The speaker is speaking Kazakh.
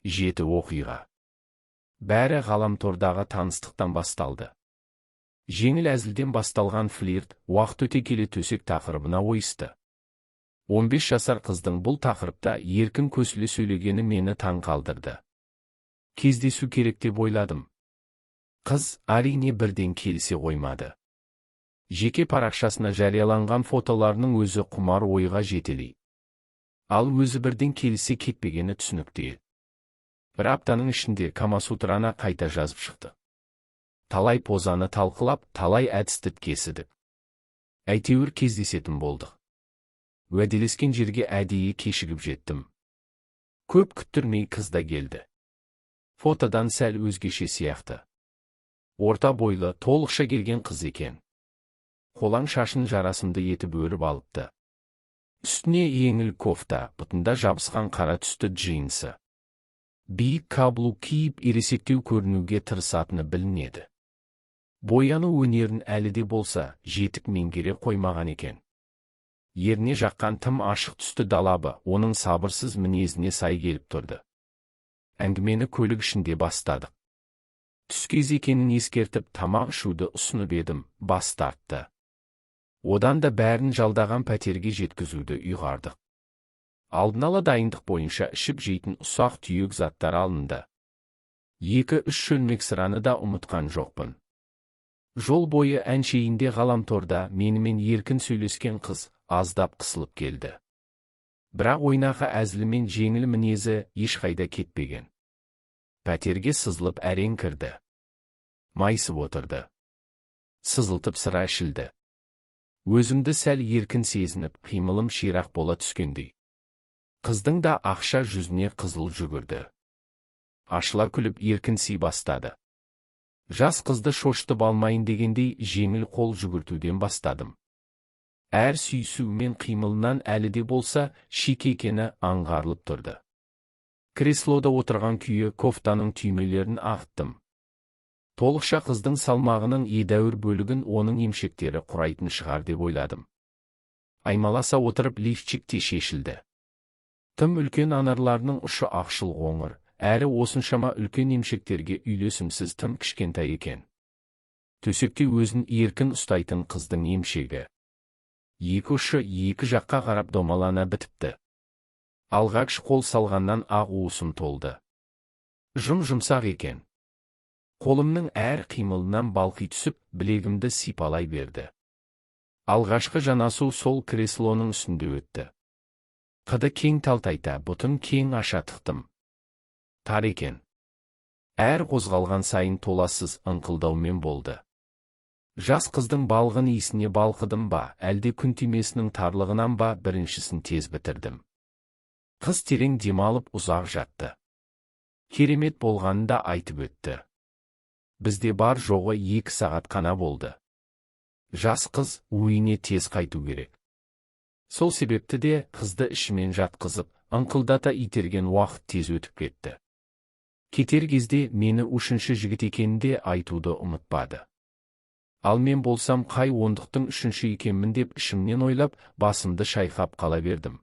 Жеті оқиға. Бәрі ғаламтордағы таныстықтан басталды. Жеңіл әзілден басталған флирт, уақыт өте келе төсек тақырыбына ойысты. 15 жасар қыздың бұл тақырыпта еркін көсіле сөйлегені мені таң қалдырды. Кездесу керек деп ойладым. Қыз әрине бірден келісе қоймады. Жеке парақшасына жарияланған фотоларының өзі құмар ойға жетелей. Ал өзі бірден келісе кетпегені түсінікті. Бір аптаның ішінде Камасутраны қайта жазып шықты. Талай позаны талқылап, талай әдісті кесідік. Әйтеуір кездесетін болдық. Уәделескен жерге әдейі кешігіп жеттім. Көп күттірмей қыз да келді. Фотодан сәл өзгеше сияқты. Орта бойлы, толықша келген қыз екен. Қолаң шашын жарасымды етіп өріп алыпты. Үстіне еңіл кофта, бұтында жабысқан қара түсті джинсы. Биік каблук киіп ересектеу көрінуге тырысатыны білінеді. Бояну өнерін әлі де болса, жетік меңгере қоймаған екен. Еріне жаққан тым ашық түсті далабы, оның сабырсыз мінезіне сай келіп тұрды. Әңгімені көлік ішінде бастадық. Түс кез екенін ескертіп, тамақ ішуді ұсынып едім, бас тартты. Одан да бәрін жалдаған пәтерге жеткізуді ұйғардық. Алдын ала дайындық бойынша ішіп жейтін ұсақ түйек заттар алынды. 2-3 шөлмек сыраны да ұмытқан жоқпын. Жол бойы әншейінде ғаламторда менімен еркін сөйлескен қыз аздап қысылып келді. Бірақ ойнақы әзілімен жеңіл мінезі ешқайда кетпеген. Пәтерге сызылып әрең кірді. Майысып отырды. Сызылтып сыра ішілді. Өзімді сәл еркін сезініп, қимылым ширақ бола түскендей. Қыздың да ақша жүзіне қызыл жүгірді. Ашыла күліп еркін сый бастады. Жас қызды шошытып алмайын дегендей жеңіл қол жүгіртуден бастадым. Әр сүйісу мен қимылынан әлі де болса шик екені аңғарылып тұрды. Креслода отырған күйі кофтаның түймелерін ағыттым. Толықша қыздың салмағының едәуір бөлігін оның емшектері құрайтын шығар деп ойладым. Аймаласа отырып лифчик те шешілді. Тым үлкен анарларының ұшы ақшыл қоңыр, әрі осыншама үлкен емшектерге үйлесімсіз тым кішкентай екен. Төсекте өзін еркін ұстайтын қыздың емшегі. Екі ұшы екі жаққа қарап домалана бітіпті. Алғаш қол салғаннан ақ уысым толды. Жұмсақ екен. Қолымның әр қимылынан балқи түсіп, білегімді сипалай берді. Алғашқы жанасу сол креслоның үстінде өтті. Қыды кең талтайта, бұтын кең аша тықтым. Тар екен. Әр қозғалған сайын толассыз ыңқылдаумен болды. Жас қыздың балғын иісіне балқыдым ба, әлде күн тимесінің тарлығынан ба, біріншісін тез бітірдім. Қыз терең демалып ұзақ жатты. Керемет болғанын да айтып өтті. Бізде бар жоғы 2 сағат қана болды. Жас қыз үйіне тез қайту керек. Сол себепті де қызды ішімен жатқызып, ыңқылдата итерген уақыт тез өтіп кетті. Кетер кезде мені үшінші жігіт екенінде айтуды ұмытпады. Ал мен болсам қай ондықтың үшінші екенмін деп ішімнен ойлап, басымды шайқап қала бердім.